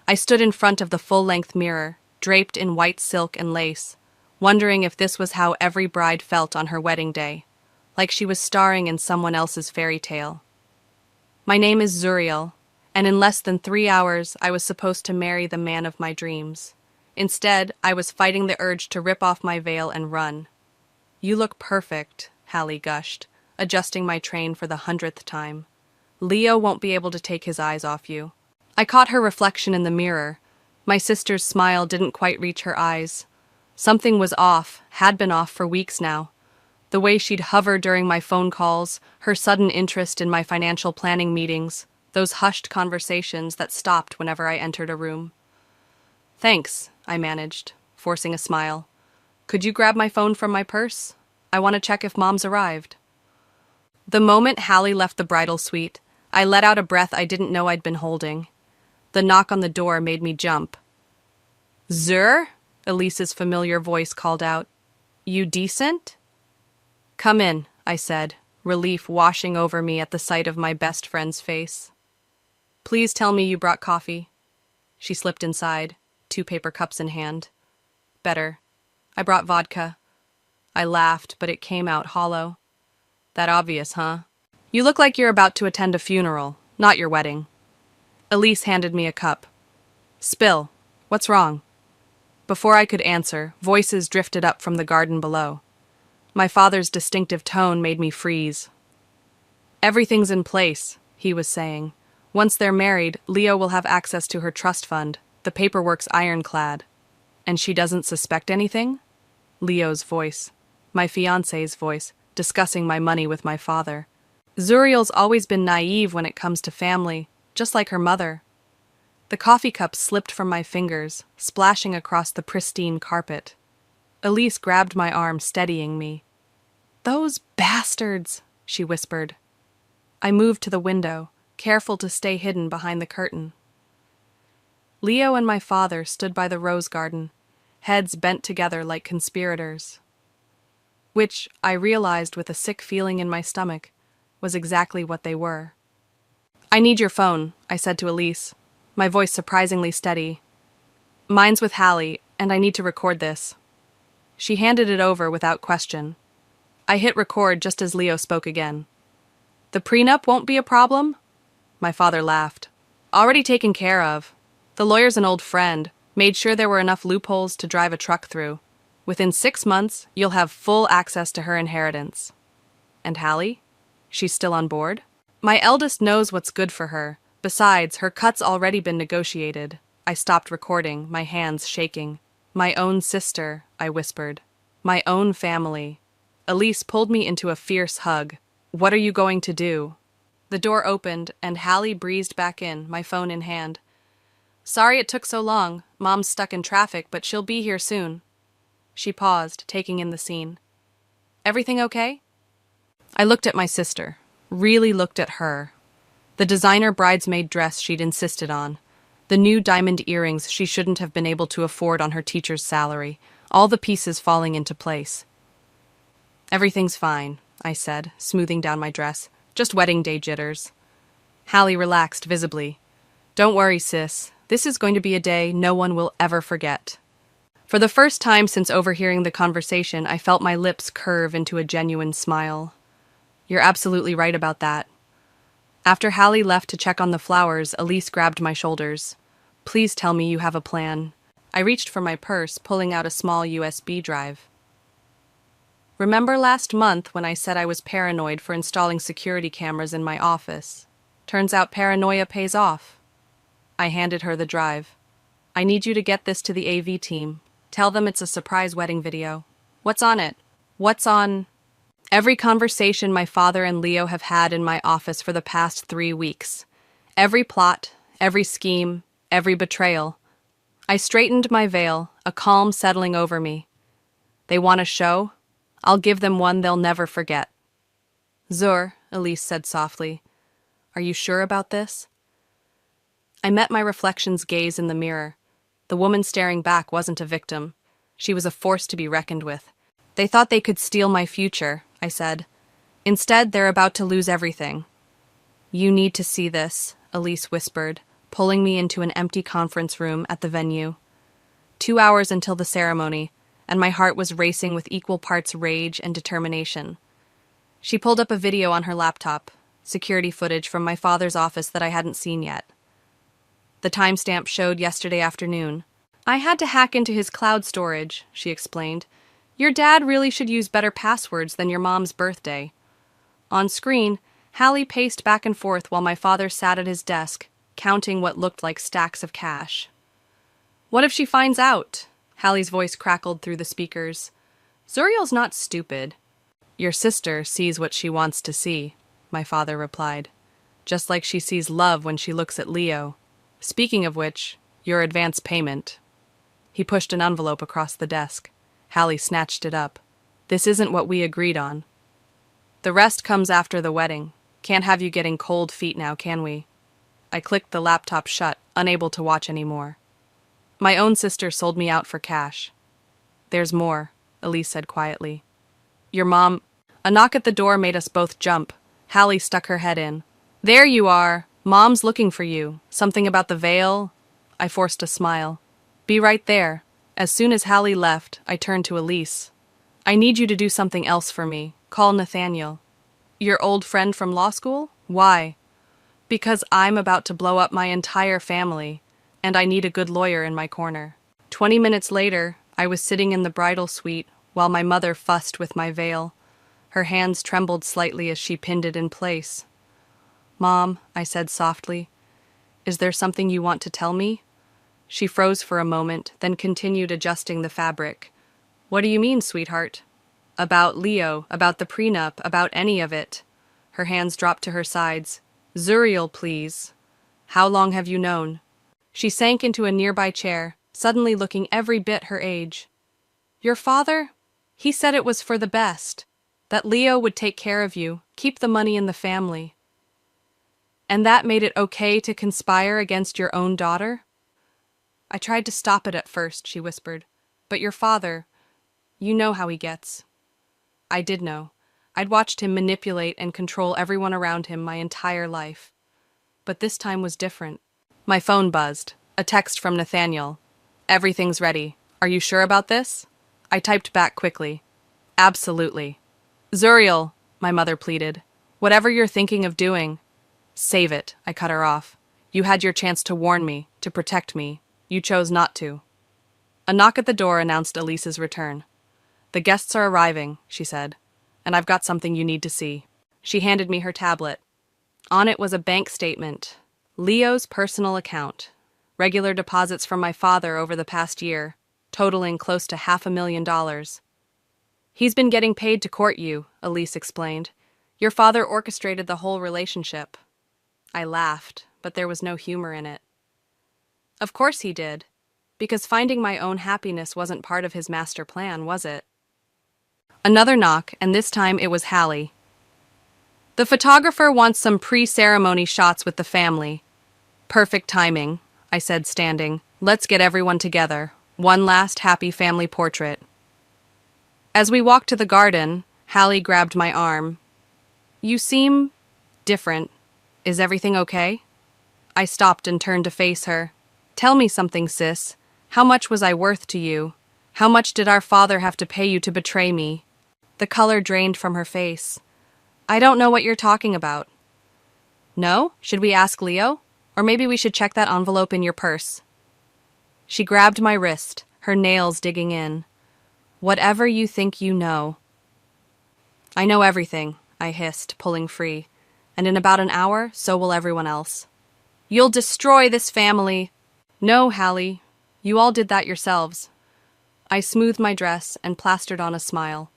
I stood in front of the full-length mirror, draped in white silk and lace, wondering if this was how every bride felt on her wedding day, like she was starring in someone else's fairy tale. My name is Zuriel, and in less than 3 hours I was supposed to marry the man of my dreams. Instead, I was fighting the urge to rip off my veil and run. "You look perfect," Hallie gushed, adjusting my train for the 100th time. "Leo won't be able to take his eyes off you." I caught her reflection in the mirror. My sister's smile didn't quite reach her eyes. Something was off, had been off for weeks now. The way she'd hover during my phone calls, her sudden interest in my financial planning meetings, those hushed conversations that stopped whenever I entered a room. "Thanks," I managed, forcing a smile. "Could you grab my phone from my purse? I want to check if Mom's arrived." The moment Hallie left the bridal suite, I let out a breath I didn't know I'd been holding. The knock on the door made me jump. "Zur?" Elise's familiar voice called out. "You decent?" "Come in," I said, relief washing over me at the sight of my best friend's face. "Please tell me you brought coffee." She slipped inside, 2 paper cups in hand. "Better. I brought vodka." I laughed, but it came out hollow. "That obvious, huh? You look like you're about to attend a funeral, not your wedding." Elise handed me a cup. "Spill. What's wrong?" Before I could answer, voices drifted up from the garden below. My father's distinctive tone made me freeze. "Everything's in place," he was saying. "Once they're married, Leo will have access to her trust fund. The paperwork's ironclad." "And she doesn't suspect anything?" Leo's voice. My fiancé's voice, discussing my money with my father. Zuriel's always been naive when it comes to family, just like her mother. The coffee cup slipped from my fingers, splashing across the pristine carpet. Elise grabbed my arm, steadying me. "Those bastards," she whispered. I moved to the window, careful to stay hidden behind the curtain. Leo and my father stood by the rose garden, heads bent together like conspirators. Which, I realized with a sick feeling in my stomach, was exactly what they were. "I need your phone," I said to Elise, my voice surprisingly steady. "Mine's with Hallie, and I need to record this." She handed it over without question. I hit record just as Leo spoke again. "The prenup won't be a problem?" My father laughed. "Already taken care of. The lawyer's an old friend, made sure there were enough loopholes to drive a truck through. Within 6 months, you'll have full access to her inheritance." "And Hallie? She's still on board?" "My eldest knows what's good for her. Besides, her cut's already been negotiated." I stopped recording, my hands shaking. "My own sister," I whispered. "My own family." Elise pulled me into a fierce hug. "What are you going to do?" The door opened, and Hallie breezed back in, my phone in hand. "Sorry it took so long. Mom's stuck in traffic, but she'll be here soon." She paused, taking in the scene. "Everything okay?" I looked at my sister, really looked at her. The designer bridesmaid dress she'd insisted on, the new diamond earrings she shouldn't have been able to afford on her teacher's salary, all the pieces falling into place. "Everything's fine," I said, smoothing down my dress. "Just wedding day jitters." Hallie relaxed visibly. "Don't worry, sis. This is going to be a day no one will ever forget." For the first time since overhearing the conversation, I felt my lips curve into a genuine smile. "You're absolutely right about that." After Hallie left to check on the flowers, Elise grabbed my shoulders. "Please tell me you have a plan." I reached for my purse, pulling out a small USB drive. "Remember last month when I said I was paranoid for installing security cameras in my office? Turns out paranoia pays off." I handed her the drive. "I need you to get this to the AV team. Tell them it's a surprise wedding video." "What's on it?" "What's on?" Every conversation my father and Leo have had in my office for the past 3 weeks. Every plot, every scheme, every betrayal. I straightened my veil, a calm settling over me. "They want a show? I'll give them one they'll never forget." "Zur," Elise said softly. "Are you sure about this?" I met my reflection's gaze in the mirror. The woman staring back wasn't a victim. She was a force to be reckoned with. "They thought they could steal my future," I said. "Instead, they're about to lose everything." "You need to see this," Elise whispered, pulling me into an empty conference room at the venue. 2 hours until the ceremony, and my heart was racing with equal parts rage and determination. She pulled up a video on her laptop, security footage from my father's office that I hadn't seen yet. The timestamp showed yesterday afternoon. I had to hack into his cloud storage, she explained. Your dad really should use better passwords than your mom's birthday. On screen, Hallie paced back and forth while my father sat at his desk, counting what looked like stacks of cash. What if she finds out? Hallie's voice crackled through the speakers. Zuriel's not stupid. Your sister sees what she wants to see, my father replied. Just like she sees love when she looks at Leo. Speaking of which, your advance payment. He pushed an envelope across the desk. Hallie snatched it up. This isn't what we agreed on. The rest comes after the wedding. Can't have you getting cold feet now, can we? I clicked the laptop shut, unable to watch anymore. My own sister sold me out for cash. There's more, Elise said quietly. Your mom... A knock at the door made us both jump. Hallie stuck her head in. There you are. Mom's looking for you. Something about the veil? I forced a smile. Be right there. As soon as Hallie left, I turned to Elise. I need you to do something else for me. Call Nathaniel. Your old friend from law school? Why? Because I'm about to blow up my entire family, and I need a good lawyer in my corner. 20 minutes later, I was sitting in the bridal suite while my mother fussed with my veil. Her hands trembled slightly as she pinned it in place. Mom, I said softly, is there something you want to tell me? She froze for a moment, then continued adjusting the fabric. What do you mean, sweetheart? About Leo, about the prenup, about any of it. Her hands dropped to her sides. Zuriel, please. How long have you known? She sank into a nearby chair, suddenly looking every bit her age. Your father? He said it was for the best. That Leo would take care of you, keep the money in the family. And that made it okay to conspire against your own daughter? I tried to stop it at first, she whispered. But your father, you know how he gets. I did know. I'd watched him manipulate and control everyone around him my entire life. But this time was different. My phone buzzed. A text from Nathaniel. Everything's ready. Are you sure about this? I typed back quickly. Absolutely. Zuriel, my mother pleaded. Whatever you're thinking of doing, save it, I cut her off. You had your chance to warn me, to protect me. You chose not to. A knock at the door announced Elise's return. The guests are arriving, she said, and I've got something you need to see. She handed me her tablet. On it was a bank statement. Leo's personal account. Regular deposits from my father over the past year, totaling close to $500,000. He's been getting paid to court you, Elise explained. Your father orchestrated the whole relationship. I laughed, but there was no humor in it. Of course he did, because finding my own happiness wasn't part of his master plan, was it? Another knock, and this time it was Hallie. The photographer wants some pre-ceremony shots with the family. Perfect timing, I said, standing. Let's get everyone together. One last happy family portrait. As we walked to the garden, Hallie grabbed my arm. You seem different. Is everything okay? I stopped and turned to face her. Tell me something, sis. How much was I worth to you? How much did our father have to pay you to betray me? The color drained from her face. I don't know what you're talking about. No? Should we ask Leo? Or maybe we should check that envelope in your purse. She grabbed my wrist, her nails digging in. Whatever you think you know. I know everything, I hissed, pulling free. And in about an hour, so will everyone else. You'll destroy this family. No, Hallie. You all did that yourselves. I smoothed my dress and plastered on a smile.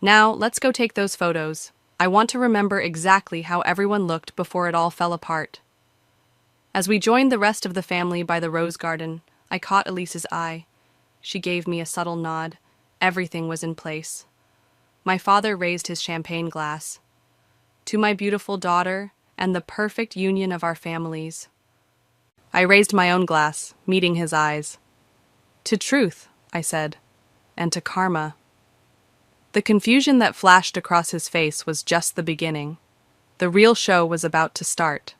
Now, let's go take those photos. I want to remember exactly how everyone looked before it all fell apart. As we joined the rest of the family by the rose garden, I caught Elise's eye. She gave me a subtle nod. Everything was in place. My father raised his champagne glass. To my beautiful daughter and the perfect union of our families. I raised my own glass, meeting his eyes. To truth, I said, and to karma. The confusion that flashed across his face was just the beginning. The real show was about to start.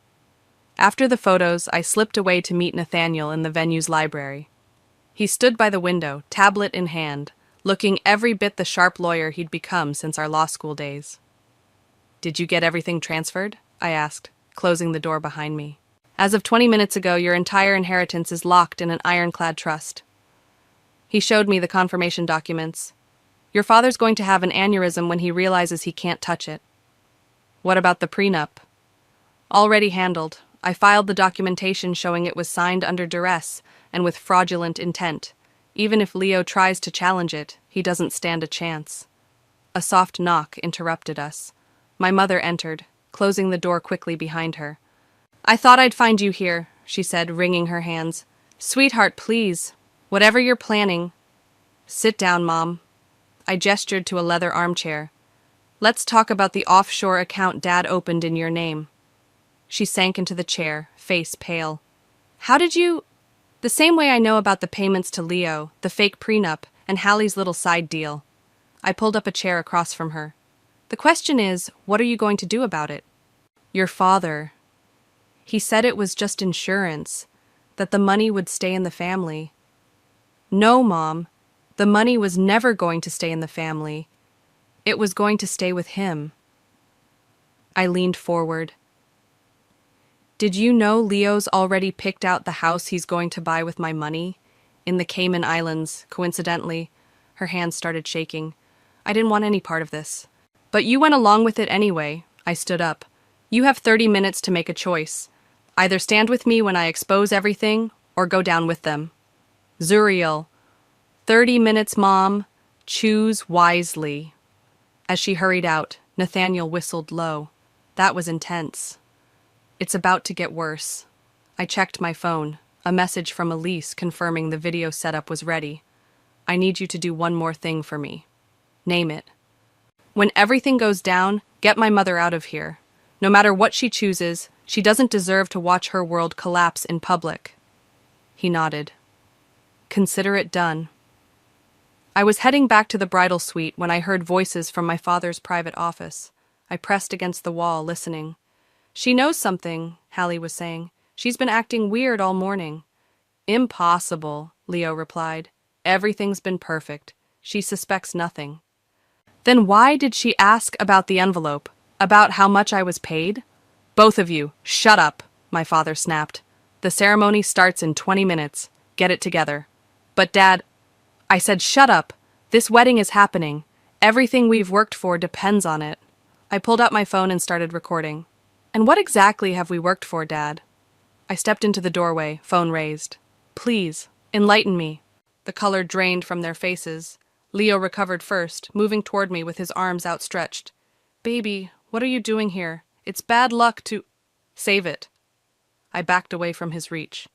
After the photos, I slipped away to meet Nathaniel in the venue's library. He stood by the window, tablet in hand, looking every bit the sharp lawyer he'd become since our law school days. "Did you get everything transferred?" I asked, closing the door behind me. "As of 20 minutes ago, your entire inheritance is locked in an ironclad trust." He showed me the confirmation documents. "Your father's going to have an aneurysm when he realizes he can't touch it." "What about the prenup?" "Already handled. I filed the documentation showing it was signed under duress and with fraudulent intent. Even if Leo tries to challenge it, he doesn't stand a chance." A soft knock interrupted us. My mother entered, closing the door quickly behind her. "I thought I'd find you here," she said, wringing her hands. "Sweetheart, please. Whatever you're planning." "Sit down, Mom." I gestured to a leather armchair. "Let's talk about the offshore account Dad opened in your name." She sank into the chair, face pale. "How did you—" "The same way I know about the payments to Leo, the fake prenup, and Hallie's little side deal." I pulled up a chair across from her. "The question is, what are you going to do about it?" "Your father. He said it was just insurance, that the money would stay in the family." "No, Mom. The money was never going to stay in the family. It was going to stay with him." I leaned forward. "Did you know Leo's already picked out the house he's going to buy with my money? In the Cayman Islands, coincidentally." Her hands started shaking. "I didn't want any part of this." "But you went along with it anyway." I stood up. "You have 30 minutes to make a choice. Either stand with me when I expose everything, or go down with them." "Zuriel." 30 minutes, Mom. Choose wisely." As she hurried out, Nathaniel whistled low. That was intense. "It's about to get worse." I checked my phone, a message from Elise confirming the video setup was ready. "I need you to do one more thing for me." "Name it." "When everything goes down, get my mother out of here. No matter what she chooses, she doesn't deserve to watch her world collapse in public." He nodded. "Consider it done." I was heading back to the bridal suite when I heard voices from my father's private office. I pressed against the wall, listening. "She knows something," Hallie was saying. "She's been acting weird all morning." "Impossible," Leo replied. "Everything's been perfect. She suspects nothing." "Then why did she ask about the envelope? About how much I was paid?" "Both of you, shut up," my father snapped. "The ceremony starts in 20 minutes. Get it together." "But Dad—" I said, "Shut up. This wedding is happening. Everything we've worked for depends on it." I pulled out my phone and started recording. "And what exactly have we worked for, Dad?" I stepped into the doorway, phone raised. "Please, enlighten me." The color drained from their faces. Leo recovered first, moving toward me with his arms outstretched. "Baby, what are you doing here? It's bad luck to—" "Save it." I backed away from his reach.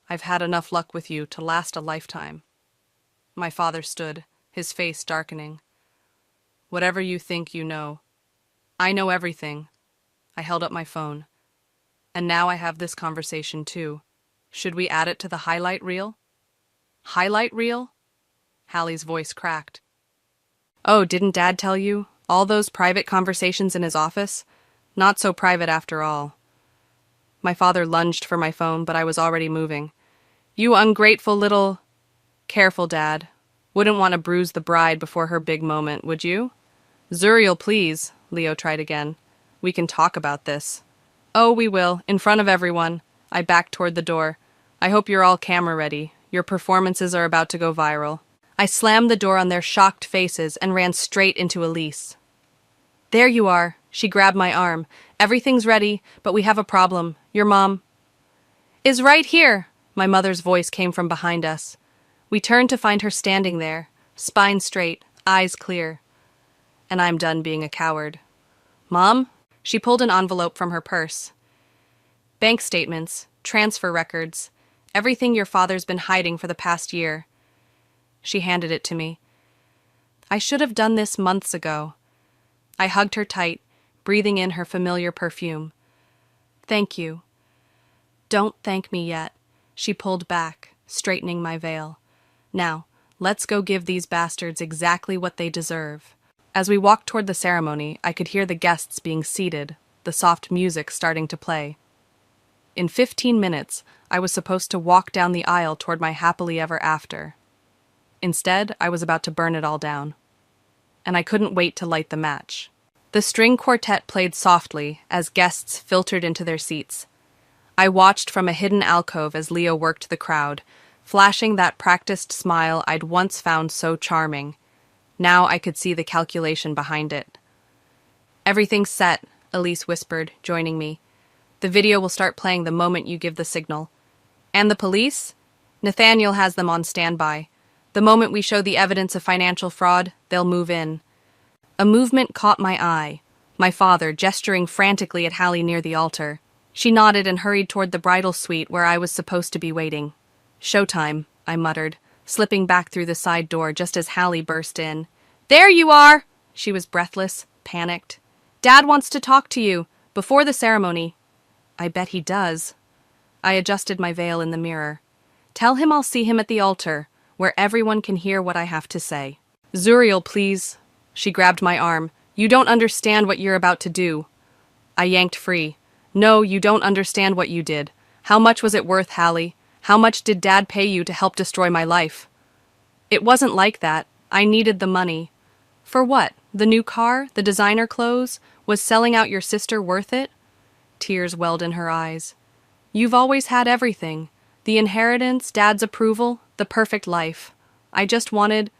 "I've had enough luck with you to last a lifetime." My father stood, his face darkening. "Whatever you think you know. I know everything." I held up my phone. "And now I have this conversation too. Should we add it to the highlight reel?" "Highlight reel?" Hallie's voice cracked. "Oh, didn't Dad tell you? All those private conversations in his office? Not so private after all." My father lunged for my phone, but I was already moving. "You ungrateful little—" "Careful, Dad. Wouldn't want to bruise the bride before her big moment, would you?" "Zuriel, please," Leo tried again. "We can talk about this." "Oh, we will, in front of everyone." I backed toward the door. "I hope you're all camera ready. Your performances are about to go viral." I slammed the door on their shocked faces and ran straight into Elise. "There you are." She grabbed my arm. "Everything's ready, but we have a problem. Your mom—" "Is right here." My mother's voice came from behind us. We turned to find her standing there, spine straight, eyes clear. And I'm done being a coward. "Mom?" She pulled an envelope from her purse. "Bank statements, transfer records, everything your father's been hiding for the past year." She handed it to me. "I should have done this months ago." I hugged her tight, breathing in her familiar perfume. "Thank you." "Don't thank me yet." She pulled back, straightening my veil. "Now, let's go give these bastards exactly what they deserve." As we walked toward the ceremony, I could hear the guests being seated, the soft music starting to play. In 15 minutes, I was supposed to walk down the aisle toward my happily ever after. Instead, I was about to burn it all down. And I couldn't wait to light the match. The string quartet played softly as guests filtered into their seats. I watched from a hidden alcove as Leo worked the crowd, flashing that practiced smile I'd once found so charming. Now I could see the calculation behind it. "Everything's set," Elise whispered, joining me. "The video will start playing the moment you give the signal." "And the police?" "Nathaniel has them on standby. The moment we show the evidence of financial fraud, they'll move in." A movement caught my eye, my father gesturing frantically at Hallie near the altar. She nodded and hurried toward the bridal suite where I was supposed to be waiting. "Showtime," I muttered, slipping back through the side door just as Hallie burst in. "There you are!" She was breathless, panicked. "Dad wants to talk to you, before the ceremony." "I bet he does." I adjusted my veil in the mirror. "Tell him I'll see him at the altar, where everyone can hear what I have to say." "Zuriel, please." She grabbed my arm. "You don't understand what you're about to do." I yanked free. "No, you don't understand what you did. How much was it worth, Hallie? How much did Dad pay you to help destroy my life?" "It wasn't like that. I needed the money." "For what? The new car? The designer clothes? Was selling out your sister worth it?" Tears welled in her eyes. "You've always had everything. The inheritance, Dad's approval, the perfect life. I just wanted—"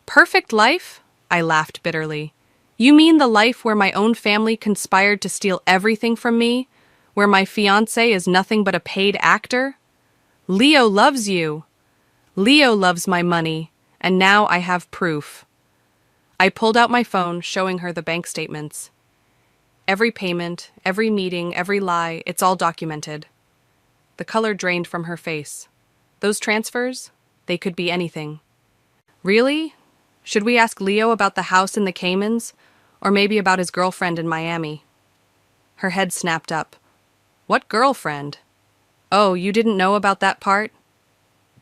"Perfect life?" I laughed bitterly. "You mean the life where my own family conspired to steal everything from me? Where my fiancé is nothing but a paid actor? Leo loves you. Leo loves my money, and now I have proof." I pulled out my phone, showing her the bank statements. Every payment, every meeting, every lie, it's all documented. The color drained from her face. "Those transfers? They could be anything." "Really? Should we ask Leo about the house in the Caymans? Or maybe about his girlfriend in Miami?" Her head snapped up. "What girlfriend?" "Oh, you didn't know about that part?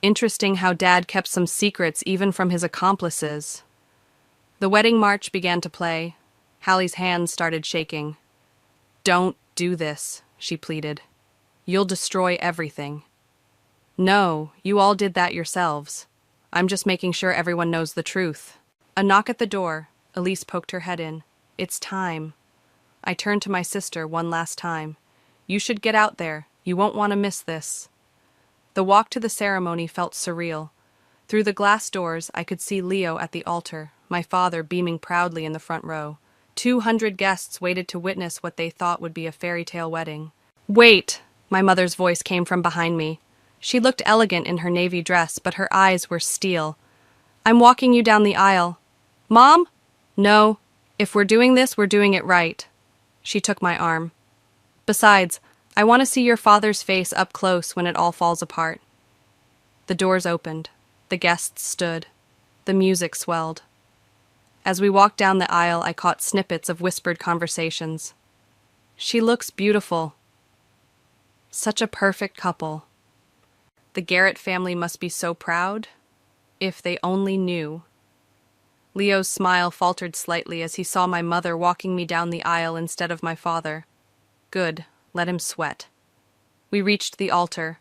Interesting how Dad kept some secrets even from his accomplices." The wedding march began to play. Hallie's hands started shaking. "Don't do this," she pleaded. "You'll destroy everything." "No, you all did that yourselves. I'm just making sure everyone knows the truth." A knock at the door. Elise poked her head in. "It's time." I turned to my sister one last time. "You should get out there. You won't want to miss this." The walk to the ceremony felt surreal. Through the glass doors, I could see Leo at the altar, my father beaming proudly in the front row. 200 guests waited to witness what they thought would be a fairy tale wedding. "Wait!" My mother's voice came from behind me. She looked elegant in her navy dress, but her eyes were steel. "I'm walking you down the aisle." "Mom?" "No. If we're doing this, we're doing it right." She took my arm. "Besides, I want to see your father's face up close when it all falls apart." The doors opened. The guests stood. The music swelled. As we walked down the aisle, I caught snippets of whispered conversations. "She looks beautiful. Such a perfect couple. The Garrett family must be so proud. If they only knew." Leo's smile faltered slightly as he saw my mother walking me down the aisle instead of my father. Good, let him sweat. We reached the altar.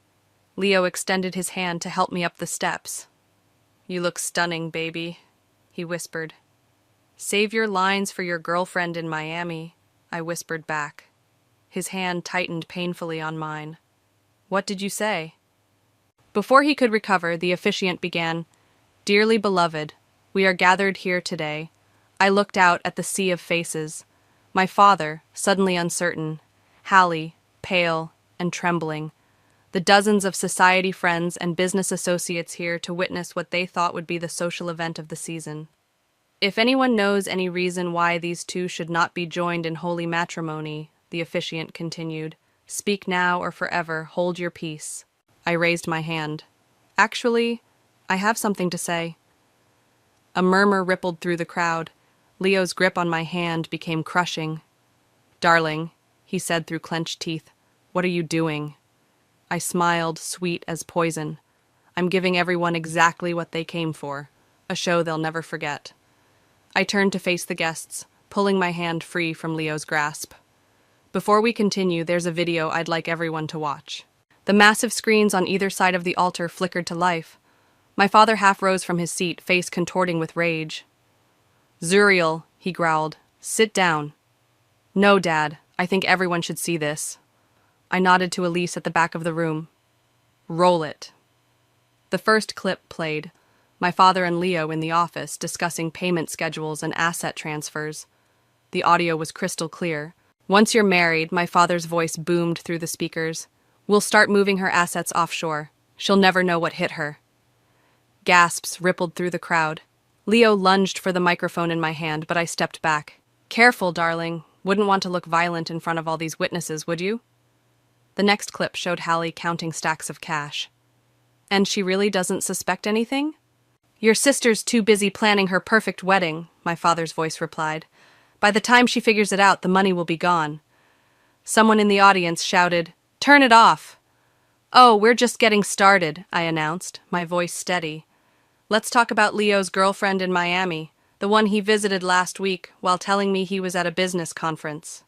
Leo extended his hand to help me up the steps. "You look stunning, baby," he whispered. "Save your lines for your girlfriend in Miami," I whispered back. His hand tightened painfully on mine. "What did you say?" Before he could recover, the officiant began, "Dearly beloved, we are gathered here today." I looked out at the sea of faces. My father, suddenly uncertain. Hallie, pale and trembling. The dozens of society friends and business associates here to witness what they thought would be the social event of the season. "If anyone knows any reason why these two should not be joined in holy matrimony," the officiant continued, "speak now or forever hold your peace." I raised my hand. "Actually, I have something to say." A murmur rippled through the crowd. Leo's grip on my hand became crushing. "Darling," he said through clenched teeth, "what are you doing?" I smiled, sweet as poison. "I'm giving everyone exactly what they came for, a show they'll never forget." I turned to face the guests, pulling my hand free from Leo's grasp. Before we continue, there's a video I'd like everyone to watch. The massive screens on either side of the altar flickered to life. My father half rose from his seat, face contorting with rage. "Zuriel," he growled, "sit down." "No, Dad, I think everyone should see this." I nodded to Elise at the back of the room. "Roll it." The first clip played. My father and Leo in the office discussing payment schedules and asset transfers. The audio was crystal clear. "Once you're married," my father's voice boomed through the speakers, "we'll start moving her assets offshore. She'll never know what hit her." Gasps rippled through the crowd. Leo lunged for the microphone in my hand, but I stepped back. "Careful, darling. Wouldn't want to look violent in front of all these witnesses, would you?" The next clip showed Hallie counting stacks of cash. "And she really doesn't suspect anything?" "Your sister's too busy planning her perfect wedding," my father's voice replied. "By the time she figures it out, the money will be gone." Someone in the audience shouted, "Turn it off!" "Oh, we're just getting started," I announced, my voice steady. "Let's talk about Leo's girlfriend in Miami, the one he visited last week while telling me he was at a business conference."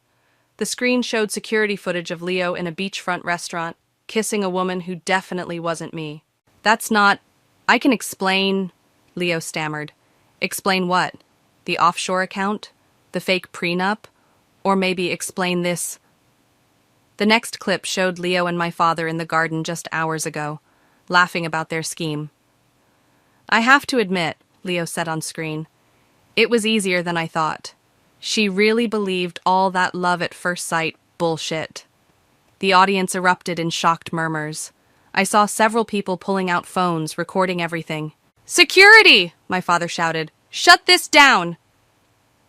The screen showed security footage of Leo in a beachfront restaurant, kissing a woman who definitely wasn't me. "That's not— I can explain," Leo stammered. "Explain what? The offshore account? The fake prenup? Or maybe explain this?" The next clip showed Leo and my father in the garden just hours ago, laughing about their scheme. "I have to admit," Leo said on screen, "it was easier than I thought. She really believed all that love at first sight bullshit." The audience erupted in shocked murmurs. I saw several people pulling out phones, recording everything. "Security!" my father shouted. "Shut this down!"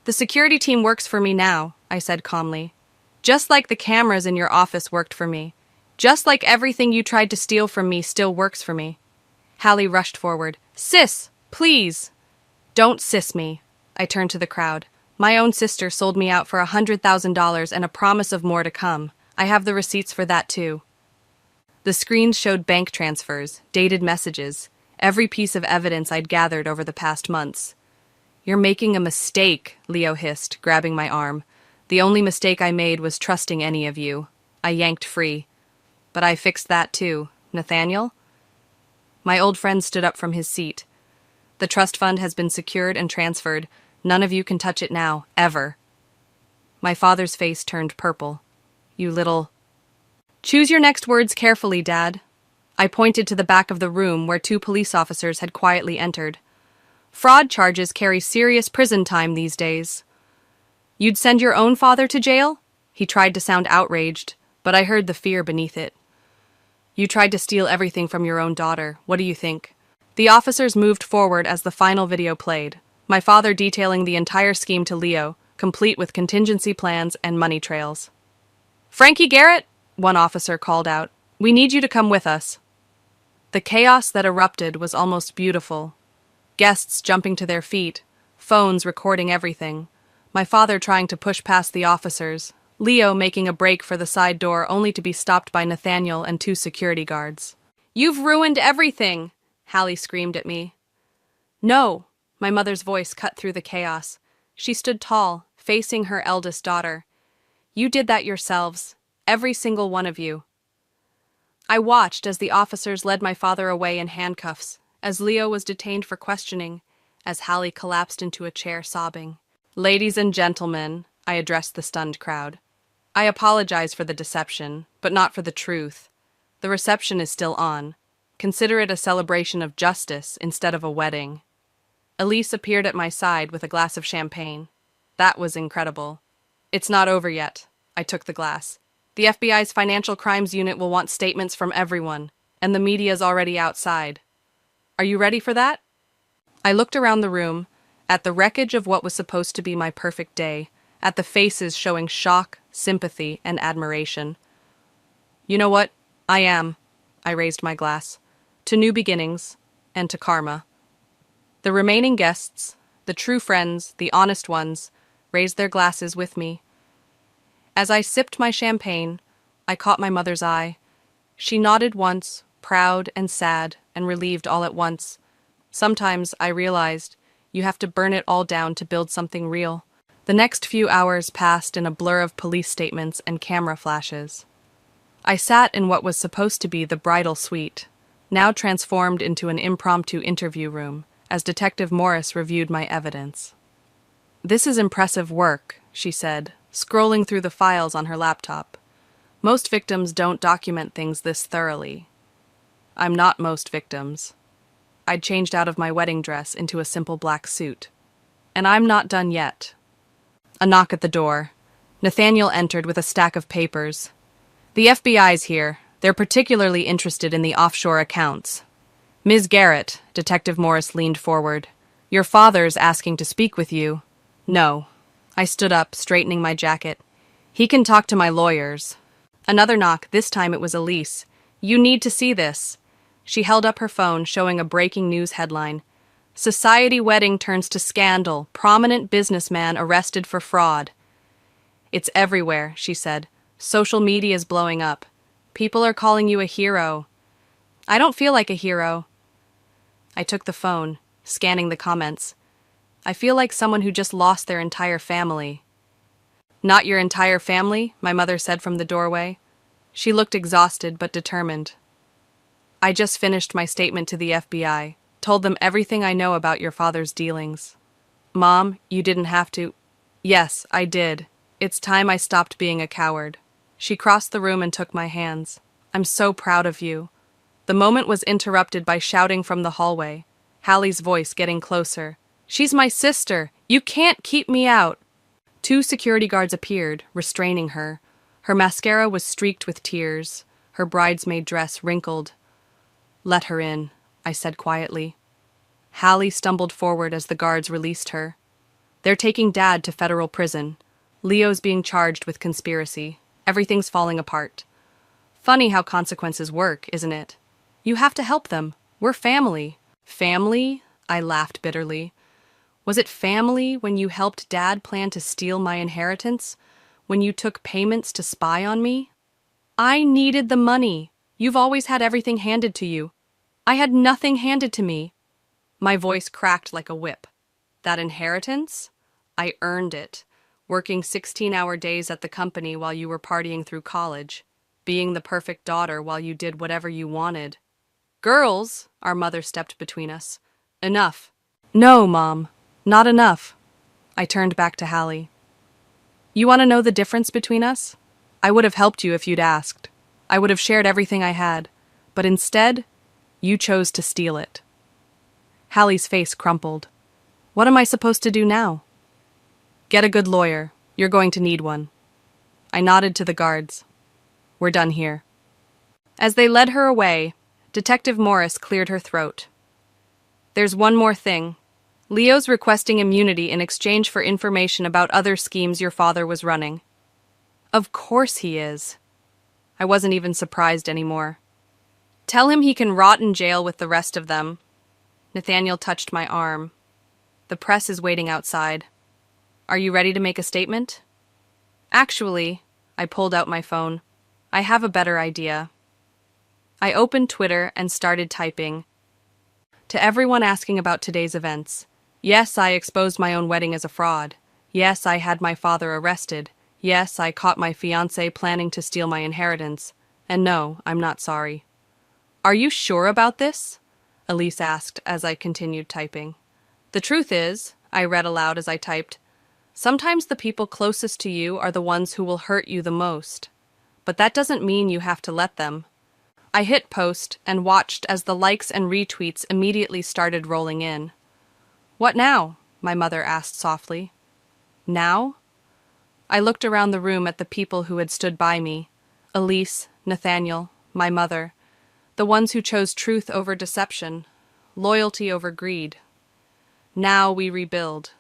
"The security team works for me now," I said calmly. "Just like the cameras in your office worked for me. Just like everything you tried to steal from me still works for me." Hallie rushed forward. "Sis, please!" "Don't sis me." I turned to the crowd. "My own sister sold me out for $100,000 and a promise of more to come. I have the receipts for that too." The screens showed bank transfers, dated messages, every piece of evidence I'd gathered over the past months. "You're making a mistake," Leo hissed, grabbing my arm. "The only mistake I made was trusting any of you." I yanked free. "But I fixed that too. Nathaniel?" My old friend stood up from his seat. "The trust fund has been secured and transferred. None of you can touch it now, ever." My father's face turned purple. "You little—" "Choose your next words carefully, Dad." I pointed to the back of the room where 2 police officers had quietly entered. "Fraud charges carry serious prison time these days." "You'd send your own father to jail?" He tried to sound outraged, but I heard the fear beneath it. "You tried to steal everything from your own daughter. What do you think?" The officers moved forward as the final video played, my father detailing the entire scheme to Leo, complete with contingency plans and money trails. "Frankie Garrett," one officer called out, "we need you to come with us." The chaos that erupted was almost beautiful. Guests jumping to their feet, phones recording everything, my father trying to push past the officers, Leo making a break for the side door only to be stopped by Nathaniel and 2 security guards. "You've ruined everything!" Hallie screamed at me. "No!" My mother's voice cut through the chaos. She stood tall, facing her eldest daughter. "You did that yourselves, every single one of you." I watched as the officers led my father away in handcuffs, as Leo was detained for questioning, as Hallie collapsed into a chair sobbing. "Ladies and gentlemen," I addressed the stunned crowd. "I apologize for the deception, but not for the truth. The reception is still on. Consider it a celebration of justice instead of a wedding." Elise appeared at my side with a glass of champagne. That was incredible. "It's not over yet." I took the glass. "The FBI's Financial Crimes Unit will want statements from everyone, and the media's already outside. Are you ready for that?" I looked around the room, at the wreckage of what was supposed to be my perfect day, at the faces showing shock, sympathy, and admiration. "You know what? I am." I raised my glass. "To new beginnings, and to karma." The remaining guests, the true friends, the honest ones, raised their glasses with me. As I sipped my champagne, I caught my mother's eye. She nodded once, proud and sad and relieved all at once. Sometimes, I realized, you have to burn it all down to build something real. The next few hours passed in a blur of police statements and camera flashes. I sat in what was supposed to be the bridal suite, now transformed into an impromptu interview room, as Detective Morris reviewed my evidence. "This is impressive work," she said, scrolling through the files on her laptop. "Most victims don't document things this thoroughly." I'm not most victims. I'd changed out of my wedding dress into a simple black suit. And I'm not done yet. A knock at the door. Nathaniel entered with a stack of papers. "The FBI's here. They're particularly interested in the offshore accounts." "Ms. Garrett," Detective Morris leaned forward. "Your father's asking to speak with you." "No." I stood up, straightening my jacket. "He can talk to my lawyers." Another knock, this time it was Elise. "You need to see this." She held up her phone, showing a breaking news headline. "Society wedding turns to scandal. Prominent businessman arrested for fraud." "It's everywhere," she said. "Social media is blowing up. People are calling you a hero." "I don't feel like a hero." I took the phone, scanning the comments. "I feel like someone who just lost their entire family." "Not your entire family," my mother said from the doorway. She looked exhausted but determined. "I just finished my statement to the FBI, told them everything I know about your father's dealings." "Mom, you didn't have to." "Yes, I did. It's time I stopped being a coward." She crossed the room and took my hands. "I'm so proud of you." The moment was interrupted by shouting from the hallway, Hallie's voice getting closer. "She's my sister! You can't keep me out!" Two security guards appeared, restraining her. Her mascara was streaked with tears, her bridesmaid dress wrinkled. "Let her in," I said quietly. Hallie stumbled forward as the guards released her. "They're taking Dad to federal prison. Leo's being charged with conspiracy. Everything's falling apart." Funny how consequences work, isn't it? You have to help them. We're family. Family? I laughed bitterly. Was it family when you helped Dad plan to steal my inheritance? When you took payments to spy on me? I needed the money. You've always had everything handed to you. I had nothing handed to me. My voice cracked like a whip. That inheritance? I earned it, working 16-hour days at the company while you were partying through college, being the perfect daughter while you did whatever you wanted. "Girls," our mother stepped between us. "Enough." "No, Mom, not enough." I turned back to Hallie. "You want to know the difference between us? I would have helped you if you'd asked. I would have shared everything I had. But instead, you chose to steal it." Hallie's face crumpled. "What am I supposed to do now?" "Get a good lawyer. You're going to need one." I nodded to the guards. "We're done here." As they led her away, Detective Morris cleared her throat. "There's one more thing. Leo's requesting immunity in exchange for information about other schemes your father was running." "Of course he is." I wasn't even surprised anymore. "Tell him he can rot in jail with the rest of them." Nathaniel touched my arm. "The press is waiting outside. Are you ready to make a statement?" "Actually," I pulled out my phone, "I have a better idea." I opened Twitter and started typing. "To everyone asking about today's events. Yes, I exposed my own wedding as a fraud. Yes, I had my father arrested. Yes, I caught my fiancé planning to steal my inheritance. And no, I'm not sorry." "Are you sure about this?" Elise asked as I continued typing. "The truth is," I read aloud as I typed, "sometimes the people closest to you are the ones who will hurt you the most. But that doesn't mean you have to let them." I hit post and watched as the likes and retweets immediately started rolling in. "What now?" my mother asked softly. "Now?" I looked around the room at the people who had stood by me. Elise, Nathaniel, my mother. The ones who chose truth over deception, loyalty over greed. Now we rebuild.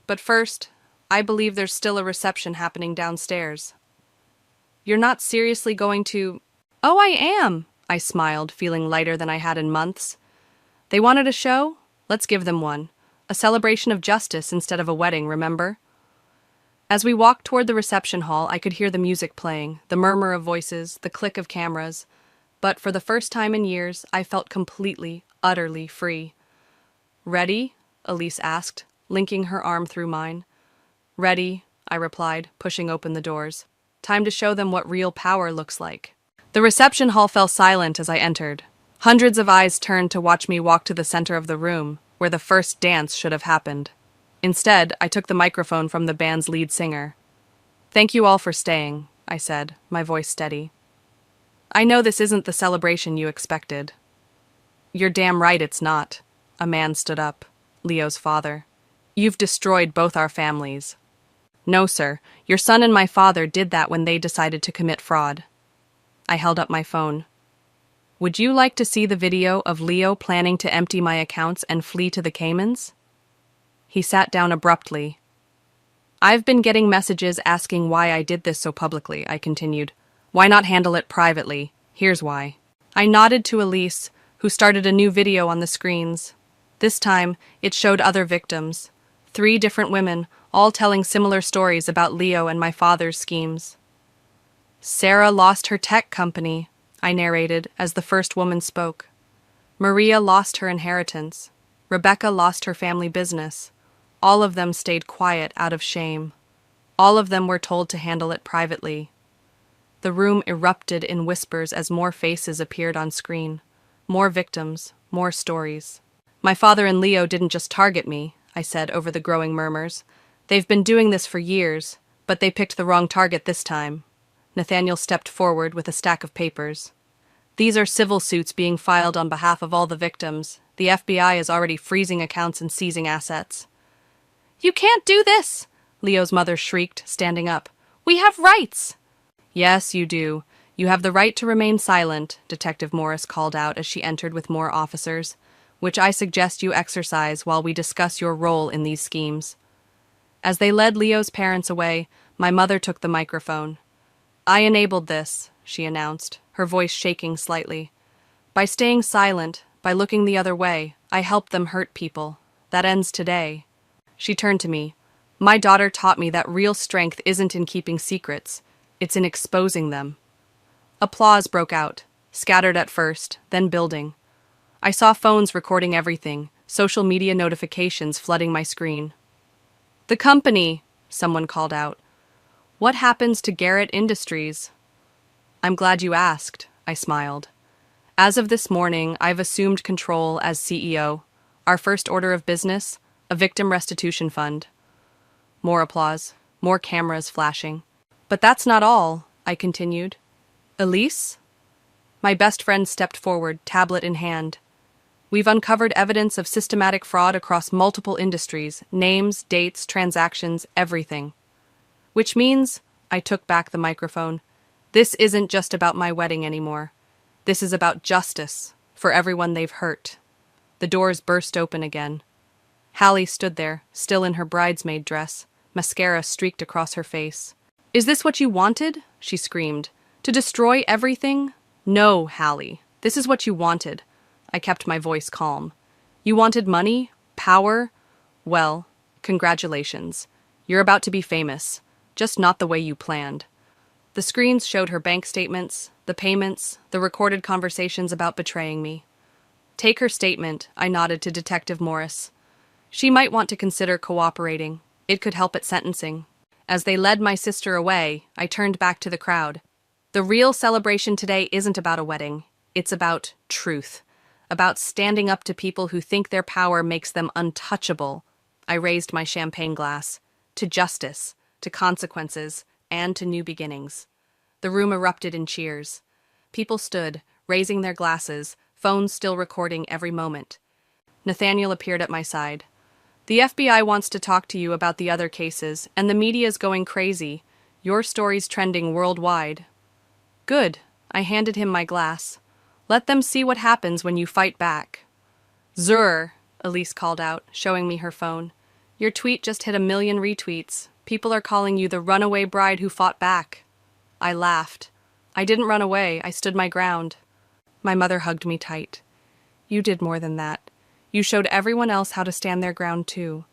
But first, I believe there's still a reception happening downstairs. "You're not seriously going to—" "Oh, I am," I smiled, feeling lighter than I had in months. "They wanted a show? Let's give them one. A celebration of justice instead of a wedding, remember?" As we walked toward the reception hall, I could hear the music playing, the murmur of voices, the click of cameras. But for the first time in years, I felt completely, utterly free. "Ready?" Elise asked, linking her arm through mine. Ready, I replied, pushing open the doors. Time to show them what real power looks like. The reception hall fell silent as I entered. Hundreds of eyes turned to watch me walk to the center of the room, where the first dance should have happened. Instead, I took the microphone from the band's lead singer. "Thank you all for staying," I said, my voice steady. "I know this isn't the celebration you expected." "You're damn right it's not." A man stood up, Leo's father. "You've destroyed both our families." "No, sir. Your son and my father did that when they decided to commit fraud." I held up my phone. "Would you like to see the video of Leo planning to empty my accounts and flee to the Caymans?" He sat down abruptly. "I've been getting messages asking why I did this so publicly," I continued. "Why not handle it privately? Here's why." I nodded to Elise, who started a new video on the screens. This time, it showed other victims. 3 different women, all telling similar stories about Leo and my father's schemes. "Sarah lost her tech company," I narrated as the first woman spoke. "Maria lost her inheritance. Rebecca lost her family business. All of them stayed quiet out of shame. All of them were told to handle it privately." The room erupted in whispers as more faces appeared on screen. More victims, more stories. "My father and Leo didn't just target me," I said over the growing murmurs. "They've been doing this for years, but they picked the wrong target this time." Nathaniel stepped forward with a stack of papers. "These are civil suits being filed on behalf of all the victims. The FBI is already freezing accounts and seizing assets." "You can't do this!" Leo's mother shrieked, standing up. "We have rights!" "Yes, you do. You have the right to remain silent," Detective Morris called out as she entered with more officers, "which I suggest you exercise while we discuss your role in these schemes." As they led Leo's parents away, my mother took the microphone. "I enabled this," she announced, her voice shaking slightly. "By staying silent, by looking the other way, I helped them hurt people. That ends today." She turned to me. "My daughter taught me that real strength isn't in keeping secrets, it's in exposing them." Applause broke out, scattered at first, then building. I saw phones recording everything, social media notifications flooding my screen. "The company," someone called out. "What happens to Garrett Industries?" "I'm glad you asked," I smiled. "As of this morning, I've assumed control as CEO. Our first order of business, a victim restitution fund." More applause, more cameras flashing. "But that's not all," I continued. "Elise?" My best friend stepped forward, tablet in hand. "We've uncovered evidence of systematic fraud across multiple industries, names, dates, transactions, everything." "Which means," I took back the microphone, "this isn't just about my wedding anymore. This is about justice for everyone they've hurt." The doors burst open again. Hallie stood there, still in her bridesmaid dress, mascara streaked across her face. "Is this what you wanted?" she screamed. "To destroy everything?" "No, Hallie. This is what you wanted." I kept my voice calm. "You wanted money? Power? Well, congratulations. You're about to be famous, just not the way you planned." The screens showed her bank statements, the payments, the recorded conversations about betraying me. "Take her statement," I nodded to Detective Morris. "She might want to consider cooperating. It could help at sentencing." As they led my sister away, I turned back to the crowd. "The real celebration today isn't about a wedding. It's about truth. About standing up to people who think their power makes them untouchable." I raised my champagne glass. "To justice, to consequences, and to new beginnings." The room erupted in cheers. People stood, raising their glasses, phones still recording every moment. Nathaniel appeared at my side. "The FBI wants to talk to you about the other cases, and the media's going crazy. Your story's trending worldwide." "Good." I handed him my glass. "Let them see what happens when you fight back." "Zur," Elise called out, showing me her phone. "Your tweet just hit 1 million retweets. People are calling you the runaway bride who fought back." I laughed. "I didn't run away, I stood my ground." My mother hugged me tight. "You did more than that. You showed everyone else how to stand their ground too."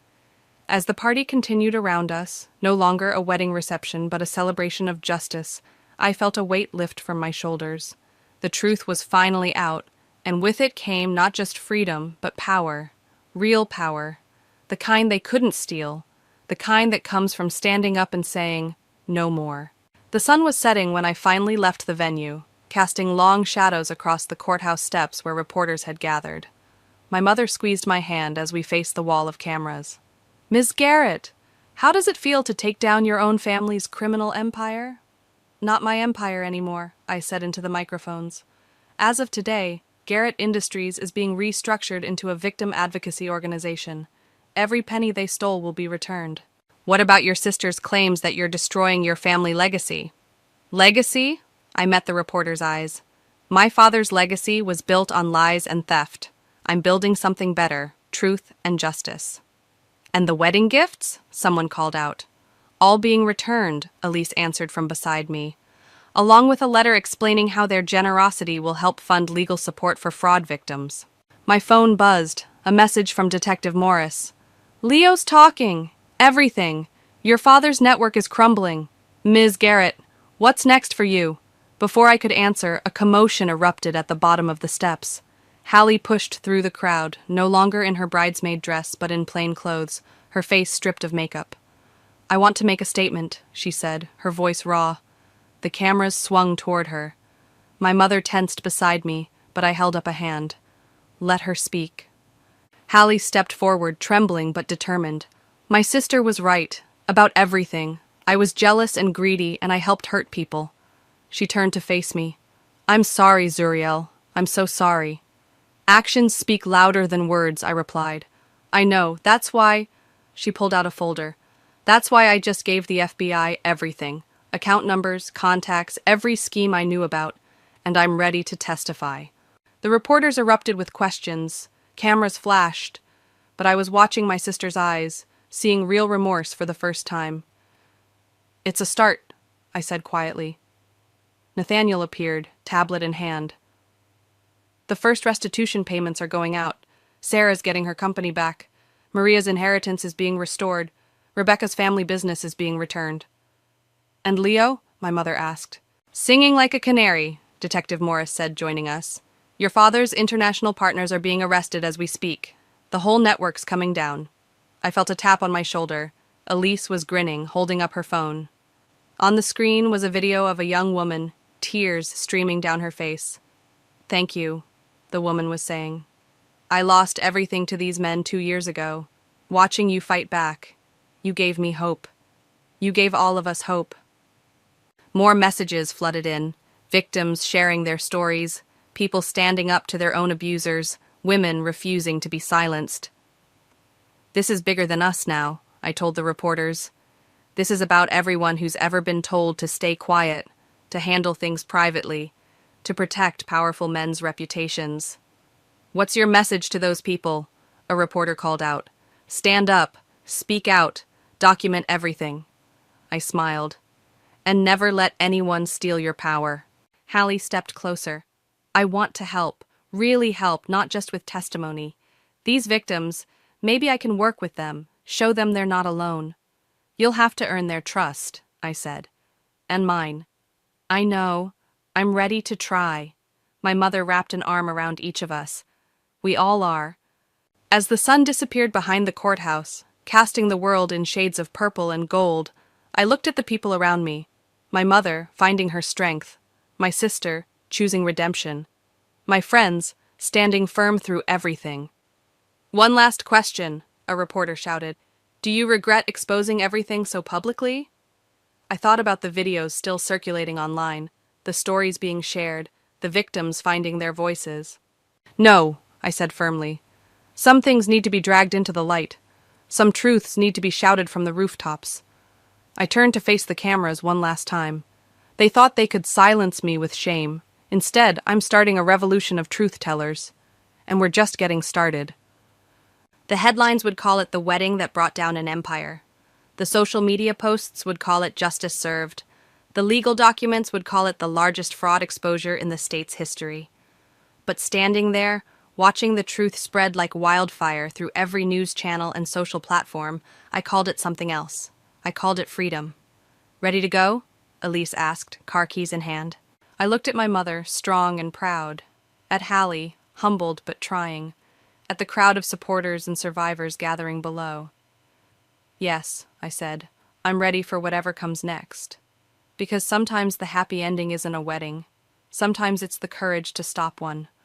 As the party continued around us, no longer a wedding reception but a celebration of justice, I felt a weight lift from my shoulders. The truth was finally out, and with it came not just freedom, but power. Real power. The kind they couldn't steal. the kind that comes from standing up and saying, "No more." The sun was setting when I finally left the venue, casting long shadows across the courthouse steps where reporters had gathered. My mother squeezed my hand as we faced the wall of cameras. "Ms. Garrett, how does it feel to take down your own family's criminal empire?" "Not my empire anymore," I said into the microphones. "As of today, Garrett Industries is being restructured into a victim advocacy organization. Every penny they stole will be returned." "What about your sister's claims that you're destroying your family legacy?" "Legacy?" I met the reporter's eyes. "My father's legacy was built on lies and theft. I'm building something better, truth and justice." "And the wedding gifts?" someone called out. "All being returned," Elise answered from beside me, along with a letter explaining how their generosity will help fund legal support for fraud victims. My phone buzzed, a message from Detective Morris. "Leo's talking. Everything. Your father's network is crumbling. Ms. Garrett, what's next for you?" Before I could answer, a commotion erupted at the bottom of the steps. Hallie pushed through the crowd, no longer in her bridesmaid dress but in plain clothes, her face stripped of makeup. "I want to make a statement," she said, her voice raw. The cameras swung toward her. My mother tensed beside me, but I held up a hand. "Let her speak." Hallie stepped forward, trembling but determined. "My sister was right, about everything. I was jealous and greedy, and I helped hurt people." She turned to face me. "I'm sorry, Zuriel. I'm so sorry." "Actions speak louder than words," I replied. "I know, that's why—" She pulled out a folder. "That's why I just gave the FBI everything. Account numbers, contacts, every scheme I knew about, and I'm ready to testify." The reporters erupted with questions, cameras flashed, but I was watching my sister's eyes, seeing real remorse for the first time. "It's a start," I said quietly. Nathaniel appeared, tablet in hand. "The first restitution payments are going out. Sarah's getting her company back. Maria's inheritance is being restored. Rebecca's family business is being returned." "And Leo?" my mother asked. "Singing like a canary," Detective Morris said, joining us. "Your father's international partners are being arrested as we speak. The whole network's coming down." I felt a tap on my shoulder. Elise was grinning, holding up her phone. On the screen was a video of a young woman, tears streaming down her face. "Thank you," the woman was saying. "I lost everything to these men 2 years ago. Watching you fight back, you gave me hope. You gave all of us hope." More messages flooded in, victims sharing their stories, people standing up to their own abusers, women refusing to be silenced. "This is bigger than us now," I told the reporters. "This is about everyone who's ever been told to stay quiet, to handle things privately, to protect powerful men's reputations." "What's your message to those people?" a reporter called out. "Stand up, speak out, document everything." I smiled. "And never let anyone steal your power." Hallie stepped closer. "I want to help, really help, not just with testimony. These victims, maybe I can work with them, show them they're not alone." "You'll have to earn their trust," I said. "And mine." "I know. I'm ready to try." My mother wrapped an arm around each of us. "We all are." As the sun disappeared behind the courthouse, casting the world in shades of purple and gold, I looked at the people around me. My mother, finding her strength. My sister, choosing redemption. My friends, standing firm through everything. "One last question," a reporter shouted. "Do you regret exposing everything so publicly?" I thought about the videos still circulating online, the stories being shared, the victims finding their voices. "No," I said firmly. "Some things need to be dragged into the light. Some truths need to be shouted from the rooftops." I turned to face the cameras one last time. They thought they could silence me with shame. Instead, I'm starting a revolution of truth-tellers. And we're just getting started. The headlines would call it the wedding that brought down an empire. The social media posts would call it justice served. The legal documents would call it the largest fraud exposure in the state's history. But standing there, watching the truth spread like wildfire through every news channel and social platform, I called it something else. I called it freedom. "Ready to go?" Elise asked, car keys in hand. I looked at my mother, strong and proud. At Hallie, humbled but trying. At the crowd of supporters and survivors gathering below. Yes, I said. I'm ready for whatever comes next. Because sometimes the happy ending isn't a wedding. Sometimes it's the courage to stop one,